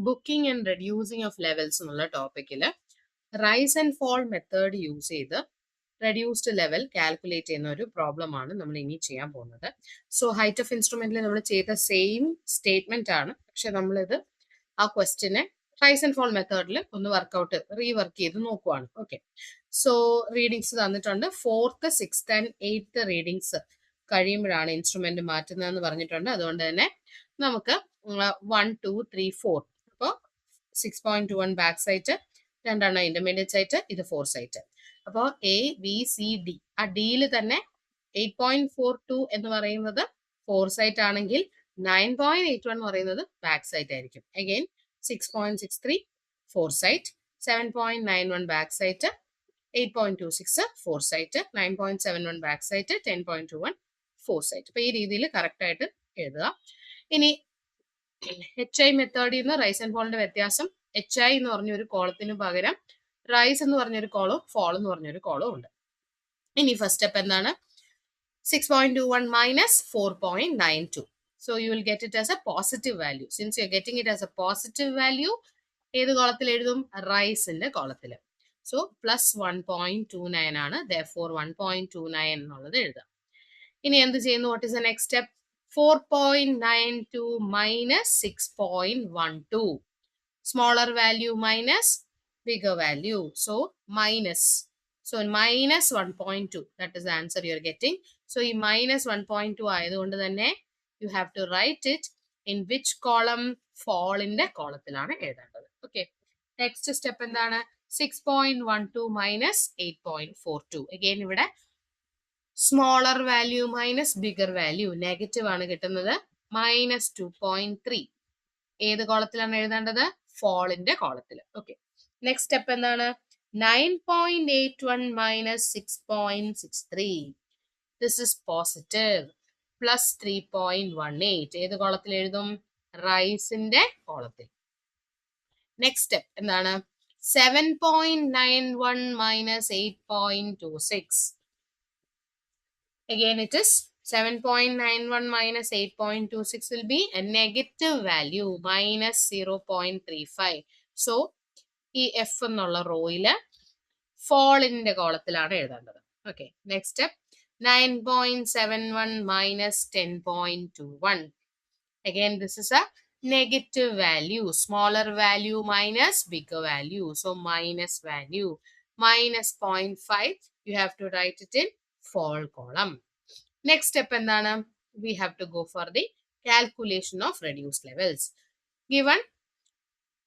Booking and reducing of levels എന്നുള്ള ടോപ്പിക്കിൽ rise and fall method use ചെയ്ത് reduced level calculate ചെയ്യുന്ന ഒരു പ്രോബ്ലം ആണ് നമ്മൾ ഇനി ചെയ്യാൻ പോകുന്നത്. സോ ഹൈറ്റ് ഓഫ് ഇൻസ്ട്രുമെന്റിൽ നമ്മൾ ചെയ്ത സെയിം സ്റ്റേറ്റ്മെന്റ് ആണ്, പക്ഷെ നമ്മളിത് ആ ക്വസ്റ്റിനെ റൈസ് ആൻഡ് ഫോൾ മെത്തേഡിൽ ഒന്ന് വർക്ക്ഔട്ട് റീവർക്ക് ചെയ്ത് നോക്കുവാണ്. ഓക്കെ, സോ റീഡിങ്സ് തന്നിട്ടുണ്ട്. 4th, 6th and 8th readings കഴിയുമ്പോഴാണ് ഇൻസ്ട്രുമെന്റ് മാറ്റുന്നതെന്ന് പറഞ്ഞിട്ടുണ്ട്. അതുകൊണ്ട് തന്നെ നമുക്ക് 1, 2, 3, 4, അപ്പോൾ 6.21 ബാക്ക് സൈറ്റ്, രണ്ടെണ്ണം ഇന്റർമീഡിയറ്റ് സൈറ്റ്, ഇത് 4 സൈറ്റ്. അപ്പോൾ എ ബി സി ഡി, ആ ഡിയിൽ തന്നെ 8.42 എന്ന് പറയുന്നത് 4 സൈറ്റ് ആണെങ്കിൽ 9.81 എന്ന് പറയുന്നത് ബാക്ക് സൈറ്റ് ആയിരിക്കും. Again 6.63 4 sight, 7.91 back sight, 8.26 4 sight, 9.71 back sight, 10.21 4 sight. അപ്പൊ ഈ രീതിയിൽ കറക്റ്റ് ആയിട്ട് എഴുതുക. ഇനി HI മെത്തേഡിൽ നിന്ന് റൈസ് ആൻഡ് ഫോളിന്റെ വ്യത്യാസം, HI എന്ന് പറഞ്ഞ ഒരു കോളത്തിന് പകരം റൈസ് എന്ന് പറഞ്ഞൊരു കോളവും ഫോൾ എന്ന് പറഞ്ഞൊരു കോളവും ഉണ്ട്. ഇനി ഫസ്റ്റ് സ്റ്റെപ്പ് എന്താണ്? 6.21 minus 4.92. So you will get it as a positive value. Since you are getting it as a positive value, ഏത് കോളത്തിൽ എഴുതും? റൈസിന്റെ കോളത്തിൽ. സോ പ്ലസ് 1.29 ആണ്. therefore 1.29 എന്നുള്ളത് എഴുതാം. ഇനി എന്ത് ചെയ്യുന്നു? What is the next step? 4.92 minus 6.12. Smaller value minus bigger value. So minus. So minus 1.2. That is the answer you are getting. So ഈ minus 1.2 ആയതുകൊണ്ട് തന്നെ you have to write it in which column? Fall in the കോളത്തിലാണ് എഴുതേണ്ടത്. Okay. Next step എന്താണ്? 6.12 minus 8.42. Again ഇവിടെ smaller value minus bigger value. Negative ആണ് കിട്ടുന്നത്. minus 2.3. ഏത് കോളത്തിലാണ് എഴുതേണ്ടത്? fall in the കോളത്തിൽ. Okay. Next step എന്താണ്? 9.81 minus 6.63. This is positive. Plus 3.18. ഏത് കോളത്തിൽ എഴുതും? റൈസിന്റെ കോളത്തിൽ. നെക്സ്റ്റ് സ്റ്റെപ്പ് എന്താണ്? 7.91 minus 8.26. Again it is 7.91 minus 8.26 will be a negative value, minus 0.35. So ഈ എഫ് എന്നുള്ള റോയില് ഫോളിന്റെ കോളത്തിലാണ് എഴുതേണ്ടത്. Okay, next step 9.71 minus 10.21. Again this is a negative value, smaller value minus bigger value. So minus value, minus 0.5. You have to write it in fall column. Next step എന്താണ്? We have to go for the calculation of reduced levels. Given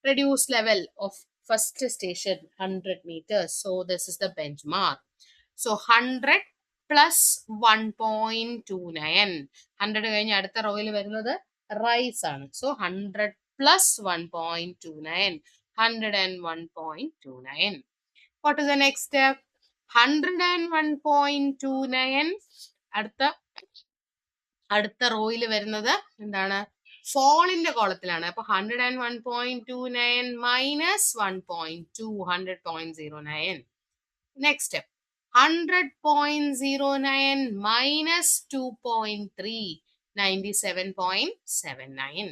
reduced level of first station 100 meters. So this is the benchmark. So 100 plus 1.29. 100 കഴിഞ്ഞ് അടുത്ത റോയിൽ വരുന്നത് rice ആണ്. So 100 plus 1.29. 101.29. What is the next step? 101.29 അടുത്ത റോയിൽ വരുന്നത് എന്താണ്? ഫോളിന്റെ കോളത്തിലാണ്. അപ്പൊ 101.29 minus 1.2, 100.09. Next step 100.09 minus 2.3, 97.79.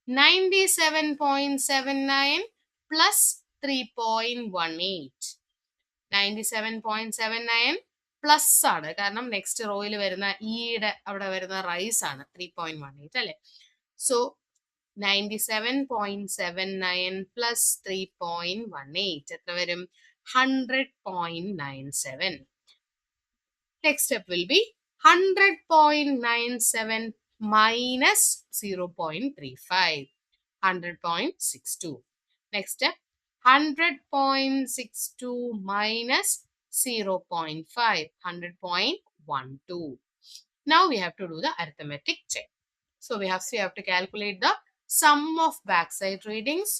97.79 plus 3.18. 97.79 plus ആണ്, കാരണം നെക്സ്റ്റ് റോയിൽ വരുന്ന ഈയുടെ അവിടെ വരുന്ന റൈസ് ആണ് 3.18 അല്ലെ. സോ 97.79 പ്ലസ് 3.18 എത്ര വരും? 100.97. Next step will be 100.97 minus 0.35, 100.62. Next step 100.62 minus 0.5, 100.12. Now we have to do the arithmetic check. So we have to calculate the sum of backside readings.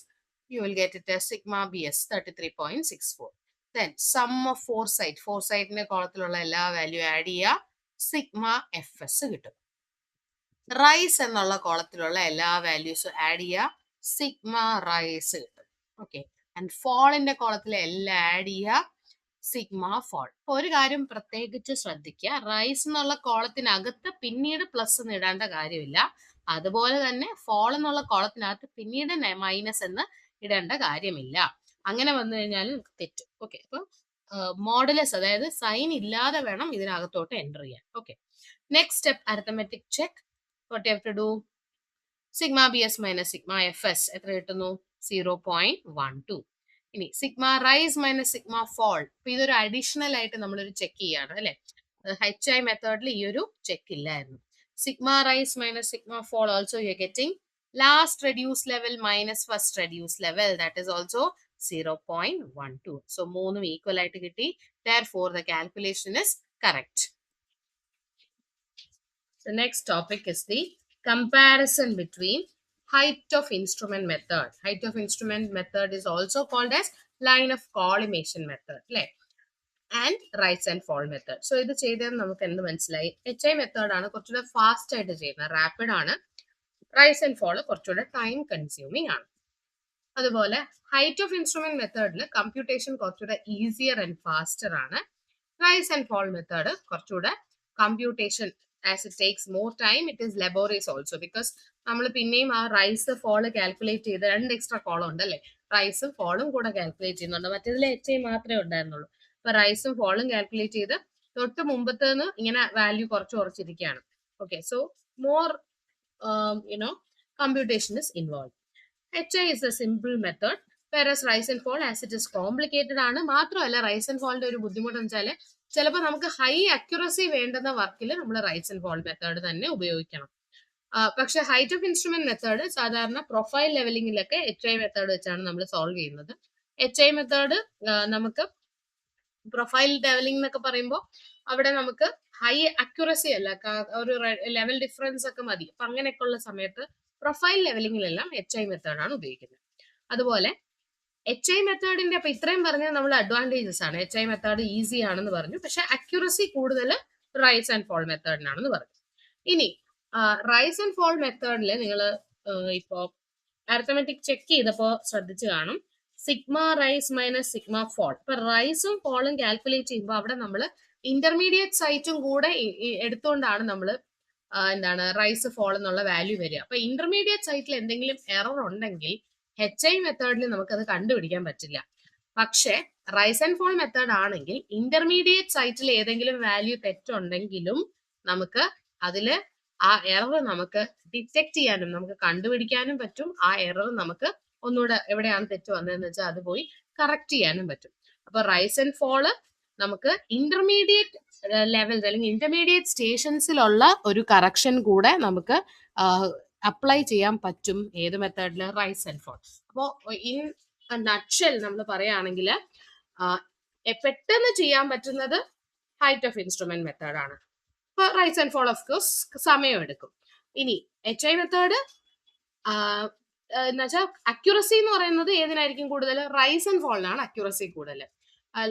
You will get it as sigma bs 33.64. Then sum of foresight ന്റെ കോളത്തിലുള്ള എല്ലാ value add ചെയ്യുക, സിഗ്മ fs കിട്ടും. Rise എന്നുള്ള കോളത്തിലുള്ള എല്ലാ വാല്യൂസും add ചെയ്യുക, സിഗ്മ റൈസ് കിട്ടും. ഓക്കെ, ആൻഡ് ഫോളിന്റെ കോളത്തിൽ എല്ലാം ആഡ് ചെയ്യുക, സിഗ്മ ഫോൾ. ഒരു കാര്യം പ്രത്യേകിച്ച് ശ്രദ്ധിക്കുക, റൈസ് എന്നുള്ള കോളത്തിനകത്ത് പിന്നീട് പ്ലസ് ഇടേണ്ട കാര്യമില്ല. അതുപോലെ തന്നെ ഫോൾ എന്നുള്ള കോളത്തിനകത്ത് പിന്നീട് മൈനസ് എന്ന് ഇടേണ്ട കാര്യമില്ല. അങ്ങനെ വന്നു കഴിഞ്ഞാൽ തെറ്റും. ഓക്കെ, അപ്പൊ മോഡുലസ് അതായത് സൈൻ ഇല്ലാതെ വേണം ഇതിനകത്തോട്ട് എൻ്റർ ചെയ്യാൻ. Okay, next step arithmetic check. What you have to do? Sigma B S minus sigma F S എത്ര കിട്ടുന്നു? 0.12. ഇനി sigma rise minus sigma fall. അപ്പൊ ഇതൊരു അഡീഷണൽ ആയിട്ട് നമ്മളൊരു ചെക്ക് ചെയ്യാണ് അല്ലെ. എച്ച് ഐ മെത്തേഡിൽ ഈ ഒരു ചെക്ക് ഇല്ലായിരുന്നു. Sigma rise minus sigma fall also you are getting last reduce level minus first reduce level, that is also 0.12. So മൂന്നും ഈക്വൽ ആയിട്ട് കിട്ടി. Therefore the calculation is correct. The next topic is the comparison between height of instrument method. Height of instrument method is also called as line of collimation method, right? And rise and fall method. So ഇത് ചെയ്താൽ നമുക്ക് എന്ത് മനസ്സിലായി? HI method ആണ് കുറച്ചുകൂടെ fast ആയിട്ട് ചെയ്യുന്നത്, rapid ആണ്. റൈസ് ആൻഡ് ഫോൾ കുറച്ചുകൂടെ ടൈം കൺസ്യൂമിങ് ആണ്. അതുപോലെ ഹൈറ്റ് ഓഫ് ഇൻസ്ട്രുമെന്റ് മെത്തേഡിൽ കമ്പ്യൂട്ടേഷൻ കുറച്ചുകൂടെ ഈസിയർ ആൻഡ് ഫാസ്റ്റർ ആണ്. റൈസ് ആൻഡ് ഫോൾ മെത്തേഡ് കുറച്ചുകൂടെ computation as it takes more time, it is laborious also. Because നമ്മൾ പിന്നെയും ആ റൈസ് ഫോള് കാൽക്കുലേറ്റ് ചെയ്ത് 2 എക്സ്ട്രാ കോളം ഉണ്ട് അല്ലേ, റൈസും ഫോളും കൂടെ കാൽക്കുലേറ്റ് ചെയ്യുന്നുണ്ട്. മറ്റേതിൽ HI മാത്രമേ ഉണ്ടായിരുന്നുള്ളൂ. അപ്പൊ റൈസും ഫോളും കാൽക്കുലേറ്റ് ചെയ്ത് തൊട്ട് മുമ്പത്തേന്ന് ഇങ്ങനെ വാല്യൂ കുറച്ചിരിക്കുകയാണ്. Okay, so more computation is involved. HI is a simple method, whereas rise and fall as it is complicated ആണ്. മാത്രമല്ല റൈസ് ആൻഡ് ഫോളിന്റെ ഒരു ബുദ്ധിമുട്ട് വെച്ചാൽ ചിലപ്പോൾ നമുക്ക് ഹൈ അക്യുറസി വേണ്ടുന്ന വർക്കിൽ നമ്മൾ റൈസ് ആൻഡ് ഫോൾ മെത്തേഡ് തന്നെ ഉപയോഗിക്കണം. പക്ഷെ ഹൈറ്റ് ഓഫ് ഇൻസ്ട്രുമെന്റ് മെത്തേഡ് സാധാരണ പ്രൊഫൈൽ ലെവലിംഗിലൊക്കെ HI മെത്തേഡ് വെച്ചാണ് നമ്മൾ സോൾവ് ചെയ്യുന്നത്. HI മെത്തേഡ് നമുക്ക് പ്രൊഫൈൽ ലെവലിംഗ് എന്നൊക്കെ പറയുമ്പോൾ അവിടെ നമുക്ക് ഹൈ അക്യുറസി അല്ല, ഒരു ലെവൽ ഡിഫറൻസ് ഒക്കെ മതി. അപ്പൊ അങ്ങനെയൊക്കെ ഉള്ള സമയത്ത് പ്രൊഫൈൽ ലെവലിംഗിലെല്ലാം HI മെത്തേഡാണ് ഉപയോഗിക്കുന്നത്. അതുപോലെ HI മെത്തേഡിന്റെ അപ്പൊ ഇത്രയും പറഞ്ഞാൽ നമ്മൾ അഡ്വാൻറ്റേജസ് ആണ്. HI മെത്തേഡ് ഈസി ആണെന്ന് പറഞ്ഞു, പക്ഷെ അക്യുറസി കൂടുതൽ റൈസ് ആൻഡ് ഫോൾ മെത്തേഡിനാണെന്ന് പറഞ്ഞു. ഇനി റൈസ് ആൻഡ് ഫോൾ മെത്തേഡിൽ നിങ്ങൾ ഇപ്പോ അരിത്തമെറ്റിക് ചെക്ക് ചെയ്തപ്പോ ശ്രദ്ധിച്ചു കാണും, sigma rise minus sigma fall. ഇപ്പൊ റൈസും ഫോളും കാൽക്കുലേറ്റ് ചെയ്യുമ്പോൾ അവിടെ നമ്മൾ ഇന്റർമീഡിയറ്റ് സൈറ്റും കൂടെ എടുത്തുകൊണ്ടാണ് നമ്മൾ എന്താണ് റൈസ് ഫോൾ എന്നുള്ള വാല്യൂ വരിക. അപ്പൊ ഇന്റർമീഡിയറ്റ് സൈറ്റിൽ എന്തെങ്കിലും എറർ ഉണ്ടെങ്കിൽ HI മെത്തേഡിൽ നമുക്കത് കണ്ടുപിടിക്കാൻ പറ്റില്ല. പക്ഷെ റൈസ് ആൻഡ് ഫോൾ മെത്തേഡ് ആണെങ്കിൽ ഇന്റർമീഡിയറ്റ് സൈറ്റിൽ ഏതെങ്കിലും വാല്യൂ തെറ്റുണ്ടെങ്കിലും നമുക്ക് അതില് ആ എറർ നമുക്ക് ഡിറ്റക്ട് ചെയ്യാനും നമുക്ക് കണ്ടുപിടിക്കാനും പറ്റും. ആ എറർ നമുക്ക് ഒന്നുകൂടെ എവിടെയാണ് തെറ്റ് വന്നതെന്ന് വെച്ചാൽ അത് പോയി കറക്റ്റ് ചെയ്യാനും പറ്റും. അപ്പൊ റൈസ് ആൻഡ് ഫോള് നമുക്ക് ഇന്റർമീഡിയറ്റ് ലെവൽസ് അല്ലെങ്കിൽ ഇന്റർമീഡിയറ്റ് സ്റ്റേഷൻസിലുള്ള ഒരു കറക്ഷൻ കൂടെ നമുക്ക് അപ്ലൈ ചെയ്യാൻ പറ്റും. ഏത് മെത്തേഡിൽ? Rise and fall. അപ്പോൾ ഇൻ നട്ട്ഷെൽ നമ്മൾ പറയുകയാണെങ്കിൽ പെട്ടെന്ന് ചെയ്യാൻ പറ്റുന്നത് ഹൈറ്റ് ഓഫ് ഇൻസ്ട്രുമെന്റ് മെത്തേഡ് ആണ്. ഇപ്പൊ rise and fall of course സമയം എടുക്കും. ഇനി HI മെത്തേഡ് എന്നുവെച്ചാൽ അക്യുറസി എന്ന് പറയുന്നത് ഏതിനായിരിക്കും കൂടുതൽ? റൈസ് ആൻഡ് ഫോളിനാണ് അക്യുറസി കൂടുതൽ.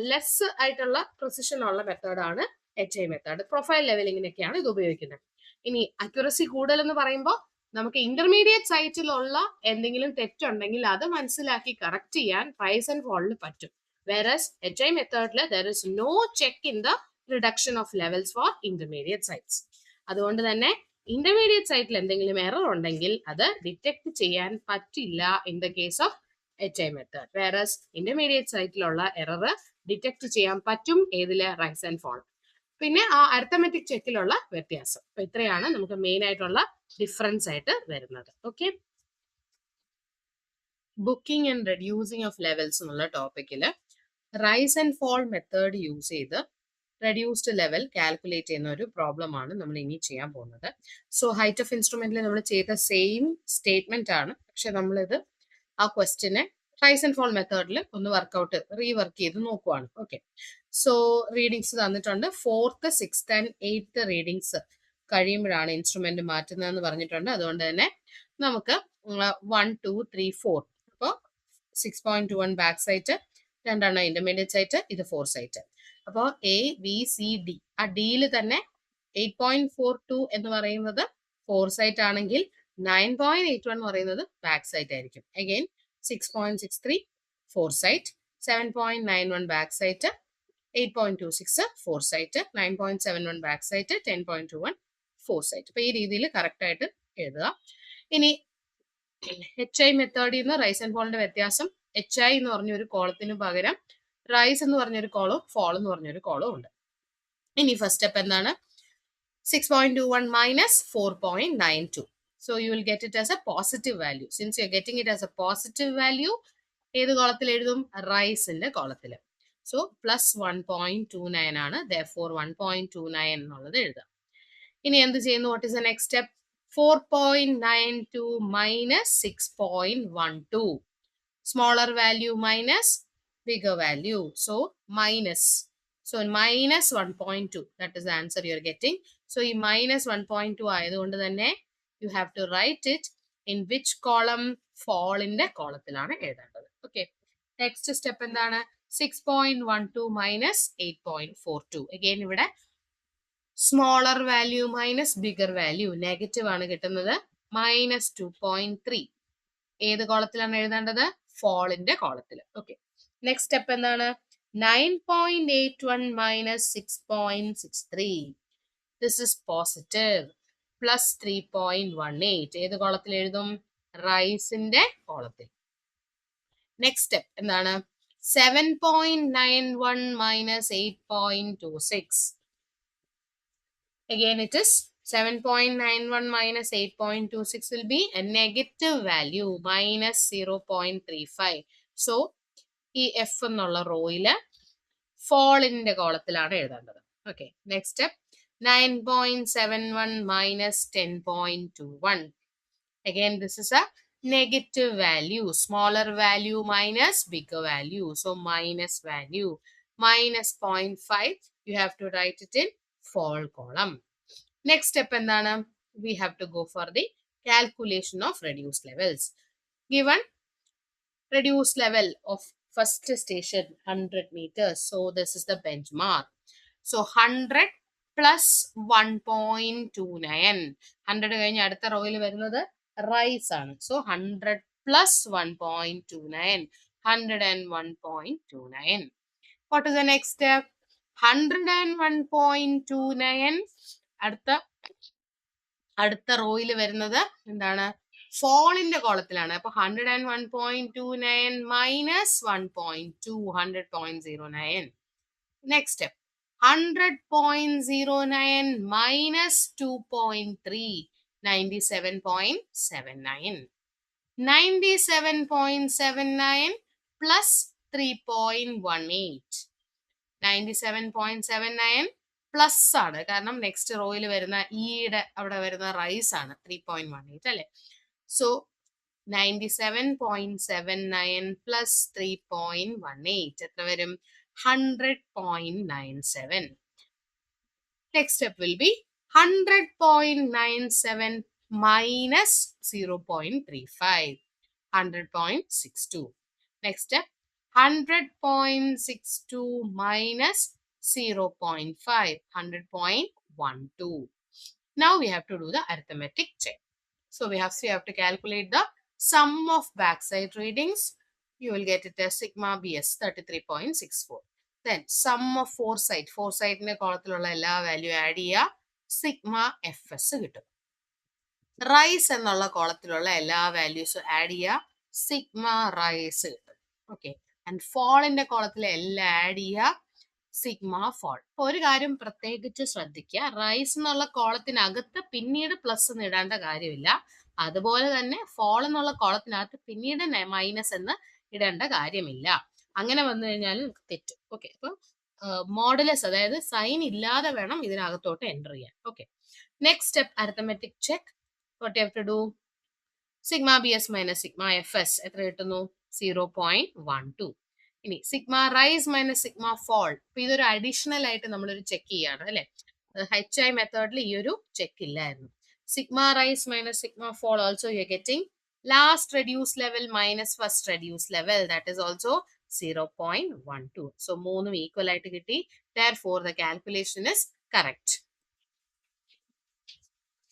ലെസ് ആയിട്ടുള്ള പ്രിസിഷൻ ഉള്ള മെത്തേഡാണ് HI മെത്തേഡ്. പ്രൊഫൈൽ ലെവലിങ്ങിനൊക്കെയാണ് ഇത് ഉപയോഗിക്കുന്നത്. ഇനി അക്യുറസി കൂടുതൽ എന്ന് പറയുമ്പോൾ നമുക്ക് ഇന്റർമീഡിയറ്റ് സൈറ്റിലുള്ള എന്തെങ്കിലും തെറ്റുണ്ടെങ്കിൽ അത് മനസ്സിലാക്കി കറക്റ്റ് ചെയ്യാൻ റൈസ് ആൻഡ് ഫോളിന് പറ്റും. വേറസ് HI മെത്തേഡിൽ there is no check in the reduction of levels for intermediate sites. അതുകൊണ്ട് തന്നെ ഇന്റർമീഡിയറ്റ് സൈറ്റിൽ എന്തെങ്കിലും എറർ ഉണ്ടെങ്കിൽ അത് ഡിറ്റക്ട് ചെയ്യാൻ പറ്റില്ല in the case of HI method. Whereas intermediate സൈറ്റിലുള്ള എറർ ഡിറ്റക്ട് ചെയ്യാൻ പറ്റും ഏതില്? Rice and fall. പിന്നെ ആ അരിത്തമെറ്റിക് ചെക്കിലുള്ള വ്യത്യാസം. അപ്പൊ ഇത്രയാണ് നമുക്ക് മെയിൻ ആയിട്ടുള്ള ഡിഫറൻസ് ആയിട്ട് വരുന്നത്. Okay, booking and reducing of levels എന്നുള്ള ടോപ്പിക്കില് rise and fall method use ചെയ്ത് റെഡ്യൂസ്ഡ് ലെവൽ കാൽക്കുലേറ്റ് ചെയ്യുന്ന ഒരു പ്രോബ്ലം ആണ് നമ്മൾ ഇനി ചെയ്യാൻ പോകുന്നത്. സോ ഹൈറ്റ് ഓഫ് ഇൻസ്ട്രുമെന്റിൽ നമ്മൾ ചെയ്ത സെയിം സ്റ്റേറ്റ്മെന്റ് ആണ്, പക്ഷെ നമ്മളിത് ആ ക്വസ്റ്റ്യനെ റൈസ് ആൻഡ് ഫോൾ മെത്തേഡിൽ ഒന്ന് വർക്ക്ഔട്ട് റീവർക്ക് ചെയ്ത് നോക്കുവാണ്. ഓക്കെ, സോ റീഡിങ്സ് തന്നിട്ടുണ്ട്. 4th, 6th and 8th readings കഴിയുമ്പോഴാണ് ഇൻസ്ട്രുമെന്റ് മാറ്റുന്നതെന്ന് പറഞ്ഞിട്ടുണ്ട്. അതുകൊണ്ട് തന്നെ നമുക്ക് 1, 2, 3, 4 അപ്പോൾ 6.21 ബാക്ക് സൈറ്റ്, 2 ഇന്റർമീഡിയറ്റ് സൈറ്റ്, ഇത് 4 സൈറ്റ്. അപ്പോൾ ABCD ആ ഡിയിൽ തന്നെ 8.42 എന്ന് പറയുന്നത് 4 സൈറ്റ് ആണെങ്കിൽ 9.81 എന്ന് പറയുന്നത് ബാക്ക് സൈറ്റ് ആയിരിക്കും. Again 6.63 4 sight, 7.91 back sight, 8.26 4 sight, 9.71 back sight, 10.21 4 sight. അപ്പൊ ഈ രീതിയിൽ കറക്റ്റ് ആയിട്ട് എഴുതുക. ഇനി HI മെത്തേഡിൽ നിന്ന് റൈസ് ആൻഡ് ഫോളിന്റെ വ്യത്യാസം, HI എന്ന് പറഞ്ഞൊരു കോളത്തിന് പകരം റൈസ് എന്ന് പറഞ്ഞൊരു കോളും ഫോൾ എന്ന് പറഞ്ഞൊരു കോളും ഉണ്ട്. ഇനി ഫസ്റ്റ് സ്റ്റെപ്പ് എന്താണ്? 6.21 minus 4.92. So you will get it as a positive value. Since you are getting it as a positive value, ഏത് കോളത്തിൽ എഴുതും? റൈസിന്റെ കോളത്തിൽ. സോ പ്ലസ് 1.29 ആണ്. therefore 1.29 എന്നുള്ളത് എഴുതാം. ഇനി എന്ത് ചെയ്യുന്നു? What is the next step? 4.92 minus 6.12. Smaller value minus bigger value. So minus. So minus 1.2. That is the answer you are getting. So ഈ minus 1.2 ആയതുകൊണ്ട് തന്നെ you have to write it in which column? Fall ന്റെ കോളത്തിലാണ് എഴുതേണ്ടത്. Okay. Next step എന്താണ്? 6.12 minus 8.42. Again ഇവിടെ smaller value minus bigger value. Negative ആണ് കിട്ടുന്നത്. Minus 2.3. ഏത് കോളത്തിലാണ് എഴുതേണ്ടത്? Fall ന്റെ കോളത്തിൽ. Okay. Next step എന്താണ്? 9.81 minus 6.63. This is positive. Plus 3.18. ഏത് കോളത്തിൽ എഴുതും? റൈസിന്റെ കോളത്തിൽ. നെക്സ്റ്റ് സ്റ്റെപ്പ് എന്താണ്? 7.91 minus 8.26. Again it is 7.91 minus 8.26 will be a negative value, minus 0.35. So ഈ എഫ് എന്നുള്ള റോയില് ഫോളിന്റെ കോളത്തിലാണ് എഴുതേണ്ടത്. Okay. Next step 9.71 minus 10.21. Again this is a negative value, smaller value minus bigger value. So minus value, minus 0.5. You have to write it in fall column. Next step endana? We have to go for the calculation of reduced levels. Given reduced level of first station 100 meters. So this is the benchmark. So 100 plus 1.29. 100 കഴിഞ്ഞ് അടുത്ത റോയിൽ വരുന്നത് rice ആണ്. So 100 plus 1.29. 101.29. What is the next step? 101.29 അടുത്ത റോയിൽ വരുന്നത് എന്താണ്? ഫോളിന്റെ കോളത്തിലാണ്. അപ്പൊ 101.29 minus 1.2, 100.09. Next step 100.09 minus 2.3, 97.79. 97.79 plus 3.18. 97.79 plus ആണ്. കാരണം നെക്സ്റ്റ് റോയിൽ വരുന്ന ഈയുടെ അവിടെ വരുന്ന റൈസ് ആണ്. 3.18 അല്ലെ? സോ 97.79 പ്ലസ് 3.18 എത്ര വരും? 100.97. Next step will be 100.97 minus 0.35. 100.62. Next step 100.62 minus 0.5. 100.12. Now we have to do the arithmetic check. So we have to calculate the sum of backside readings. You will get it as sigma bs 33.64. Then sum of foresight. Foresight ne കോളത്തിലുള്ള എല്ലാ value add ചെയ്യുക. സിഗ്മ fs കിട്ടും. Rise എന്നുള്ള കോളത്തിലുള്ള എല്ലാ വാല്യൂസും add ചെയ്യുക. സിഗ്മ റൈസ് കിട്ടും. ഓക്കെ. ആൻഡ് ഫോളിന്റെ കോളത്തിലെ എല്ലാം ആഡ് ചെയ്യുക. Sigma fall. ഒരു കാര്യം പ്രത്യേകിച്ച് ശ്രദ്ധിക്കുക, റൈസ് എന്നുള്ള കോളത്തിനകത്ത് പിന്നീട് പ്ലസ് എന്ന് ഇടേണ്ട കാര്യമില്ല. അതുപോലെ തന്നെ ഫോൾ എന്നുള്ള കോളത്തിനകത്ത് പിന്നീട് മൈനസ് എന്ന് ഇടേണ്ട കാര്യമില്ല. അങ്ങനെ വന്നു കഴിഞ്ഞാൽ തെറ്റും. ഓക്കെ. അപ്പൊ മോഡുലസ്, അതായത് സൈൻ ഇല്ലാതെ വേണം ഇതിനകത്തോട്ട് എൻ്റർ ചെയ്യാൻ. Okay. Next step arithmetic check. What you have to do? Sigma B S minus sigma F S എത്ര കിട്ടുന്നു? 0.12. ഇനി sigma rise minus sigma fall. അപ്പൊ ഇതൊരു അഡീഷണൽ ആയിട്ട് നമ്മളൊരു ചെക്ക് ചെയ്യാണ് അല്ലെ. HI മെത്തേഡിൽ ഈ ഒരു ചെക്ക് ഇല്ലായിരുന്നു. Sigma rise minus sigma fall also you are getting last reduce level minus first reduce level, that is also 0.12. So മൂന്നും ഈക്വൽ ആയിട്ട് കിട്ടി. Therefore the calculation is correct.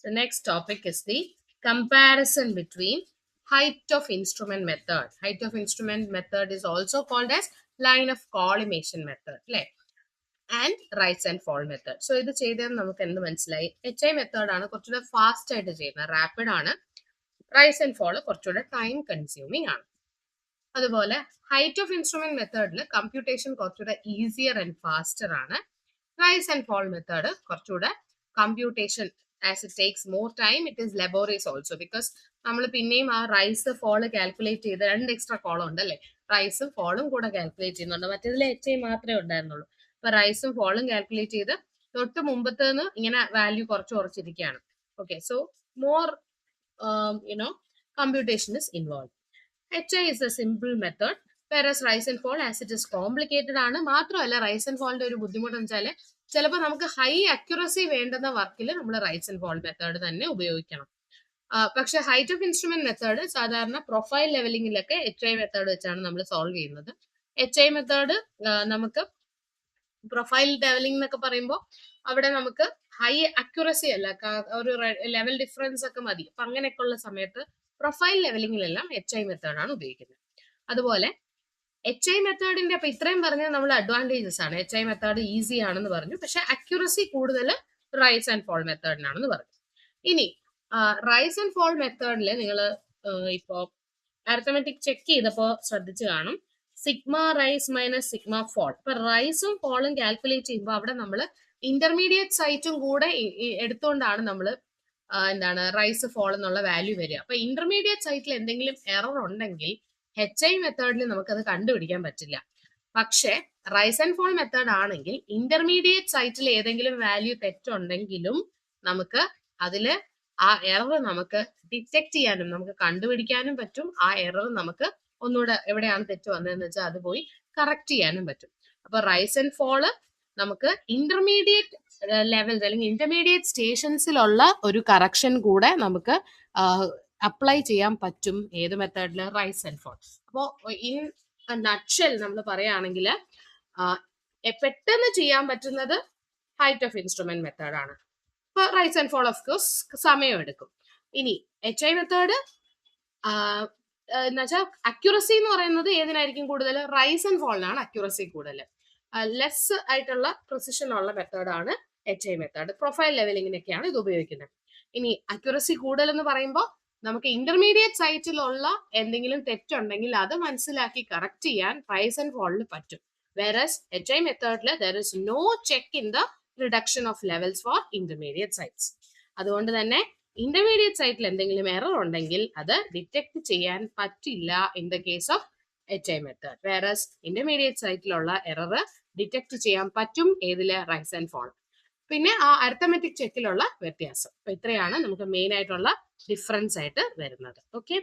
The next topic is the comparison between height of instrument method. Height of instrument method is also called as line of collimation method. And rise and fall method. So ഇത് ചെയ്തത് നമുക്ക് എന്ത് മനസ്സിലായി? HI method ആണ് കുറച്ചുകൂടെ fast ആയിട്ട് ചെയ്യുന്നത്, rapid ആണ്. റൈസ് ആൻഡ് ഫോൾ കുറച്ചുകൂടെ ടൈം കൺസ്യൂമിങ് ആണ്. അതുപോലെ ഹൈറ്റ് ഓഫ് ഇൻസ്ട്രുമെന്റ് മെത്തേഡിൽ കമ്പ്യൂട്ടേഷൻ കുറച്ചുകൂടെ ഈസിയർ ആൻഡ് ഫാസ്റ്റർ ആണ്. റൈസ് ആൻഡ് ഫോൾ മെത്തേഡ് കുറച്ചുകൂടെ computation as it takes more time, it is laborious also, because നമ്മൾ പിന്നെയും ആ റൈസ് ഫോൾ കാൽക്കുലേറ്റ് ചെയ്ത് 2 എക്സ്ട്രാ കോളം ഉണ്ട് അല്ലേ, റൈസും ഫോളും കൂടെ കാൽക്കുലേറ്റ് ചെയ്യുന്നുണ്ട്. മറ്റേതിൽ HI മാത്രമേ ഉണ്ടായിരുന്നുള്ളൂ. അപ്പൊ റൈസും ഫോളും കാൽക്കുലേറ്റ് ചെയ്ത് തൊട്ട് മുമ്പത്തേന്ന് ഇങ്ങനെ വാല്യൂ കുറച്ച് കുറച്ചിരിക്കുകയാണ്. Okay, so more computation is involved. HI is a simple method, whereas rise and fall as it is complicated ആണ്. മാത്രമല്ല റൈസ് ആൻഡ് ഫോളിന്റെ ഒരു ബുദ്ധിമുട്ട് വെച്ചാൽ ചിലപ്പോൾ നമുക്ക് ഹൈ അക്യുറസി വേണ്ടുന്ന വർക്കിൽ നമ്മൾ റൈസ് ആൻഡ് ഫോൾ മെത്തേഡ് തന്നെ ഉപയോഗിക്കണം. പക്ഷെ ഹൈറ്റ് ഓഫ് ഇൻസ്ട്രുമെന്റ് മെത്തേഡ് സാധാരണ പ്രൊഫൈൽ ലെവലിംഗിലൊക്കെ HI മെത്തേഡ് വെച്ചാണ് നമ്മൾ സോൾവ് ചെയ്യുന്നത്. HI മെത്തേഡ് നമുക്ക് പ്രൊഫൈൽ ലെവലിംഗ് എന്നൊക്കെ പറയുമ്പോൾ അവിടെ നമുക്ക് ഹൈ അക്യുറസി അല്ല, ഒരു ലെവൽ ഡിഫറൻസ് ഒക്കെ മതി. അപ്പൊ അങ്ങനെയൊക്കെ ഉള്ള സമയത്ത് പ്രൊഫൈൽ ലെവലിംഗിലെല്ലാം HI മെത്തേഡാണ് ഉപയോഗിക്കുന്നത്. അതുപോലെ HI മെത്തേഡിന്റെ അപ്പൊ ഇത്രയും പറഞ്ഞത് നമ്മൾ അഡ്വാൻറ്റേജസ് ആണ്. HI മെത്തേഡ് ഈസി ആണെന്ന് പറഞ്ഞു, പക്ഷെ അക്യുറസി കൂടുതൽ റൈസ് ആൻഡ് ഫോൾ മെത്തേഡിനാണെന്ന് പറഞ്ഞു. ഇനി റൈസ് ആൻഡ് ഫോൾ മെത്തേഡിൽ നിങ്ങൾ ഇപ്പോ അരിത്തമെറ്റിക് ചെക്ക് ചെയ്തപ്പോ ശ്രദ്ധിച്ചു കാണും, sigma rise minus sigma fall. ഇപ്പൊ റൈസും ഫോളും കാൽക്കുലേറ്റ് ചെയ്യുമ്പോൾ അവിടെ നമ്മൾ ഇന്റർമീഡിയറ്റ് സൈറ്റും കൂടെ എടുത്തുകൊണ്ടാണ് നമ്മൾ എന്താണ് റൈസ് ഫോൾ എന്നുള്ള വാല്യൂ വരിക. അപ്പൊ ഇന്റർമീഡിയറ്റ് സൈറ്റിൽ എന്തെങ്കിലും എറർ ഉണ്ടെങ്കിൽ HI മെത്തേഡിൽ നമുക്കത് കണ്ടുപിടിക്കാൻ പറ്റില്ല. പക്ഷെ റൈസ് ആൻഡ് ഫോൾ മെത്തേഡ് ആണെങ്കിൽ ഇന്റർമീഡിയറ്റ് സൈറ്റിൽ ഏതെങ്കിലും വാല്യൂ തെറ്റുണ്ടെങ്കിലും നമുക്ക് അതില് ആ എറർ നമുക്ക് ഡിറ്റക്ട് ചെയ്യാനും നമുക്ക് കണ്ടുപിടിക്കാനും പറ്റും. ആ എറർ നമുക്ക് ഒന്നുകൂടെ എവിടെയാണ് തെറ്റ് വന്നതെന്ന് വെച്ചാൽ അത് പോയി കറക്റ്റ് ചെയ്യാനും പറ്റും. അപ്പൊ റൈസ് ആൻഡ് ഫോള് നമുക്ക് ഇന്റർമീഡിയറ്റ് ലെവൽസ് അല്ലെങ്കിൽ ഇന്റർമീഡിയറ്റ് സ്റ്റേഷൻസിലുള്ള ഒരു കറക്ഷൻ കൂടെ നമുക്ക് അപ്ലൈ ചെയ്യാൻ പറ്റും. ഏത് മെത്തേഡിൽ? Rise and fall. അപ്പോൾ ഇൻ നട്ട്ഷെൽ നമ്മൾ പറയുകയാണെങ്കിൽ പെട്ടെന്ന് ചെയ്യാൻ പറ്റുന്നത് ഹൈറ്റ് ഓഫ് ഇൻസ്ട്രുമെന്റ് മെത്തേഡാണ്. ഇപ്പൊ rise and fall of course സമയം എടുക്കും. ഇനി HI മെത്തേഡ് എന്നുവെച്ചാൽ അക്യുറസി എന്ന് പറയുന്നത് ഏതിനായിരിക്കും കൂടുതൽ? റൈസ് ആൻഡ് ഫോളിനാണ് അക്യുറസി കൂടുതൽ. ലെസ് ആയിട്ടുള്ള പ്രിസിഷൻ ഉള്ള മെത്തേഡാണ് HI മെത്തേഡ്. പ്രൊഫൈൽ ലെവലിങ്ങിനൊക്കെയാണ് ഇത് ഉപയോഗിക്കുന്നത്. ഇനി അക്യുറസി കൂടുതൽ എന്ന് പറയുമ്പോൾ നമുക്ക് ഇന്റർമീഡിയറ്റ് സൈറ്റിലുള്ള എന്തെങ്കിലും തെറ്റുണ്ടെങ്കിൽ അത് മനസ്സിലാക്കി കറക്റ്റ് ചെയ്യാൻ റൈസ് ആൻഡ് ഫോളിൽ പറ്റും. വേറസ് HI മെത്തേഡിൽ there is no check in the reduction of levels for intermediate sites. അതുകൊണ്ട് തന്നെ ഇന്റർമീഡിയറ്റ് സൈറ്റിൽ എന്തെങ്കിലും എറർ ഉണ്ടെങ്കിൽ അത് ഡിറ്റക്ട് ചെയ്യാൻ പറ്റില്ല in the case of HI method. Whereas intermediate സൈറ്റിലുള്ള എറർ ഡിറ്റക്ട് ചെയ്യാൻ പറ്റും ഏതില്? Rice and fall. പിന്നെ ആ അരിത്തമെറ്റിക് ചെക്കിലുള്ള വ്യത്യാസം. അപ്പൊ ഇത്രയാണ് നമുക്ക് മെയിൻ ആയിട്ടുള്ള ഡിഫറൻസ് ആയിട്ട് വരുന്നത്. ഓക്കെ.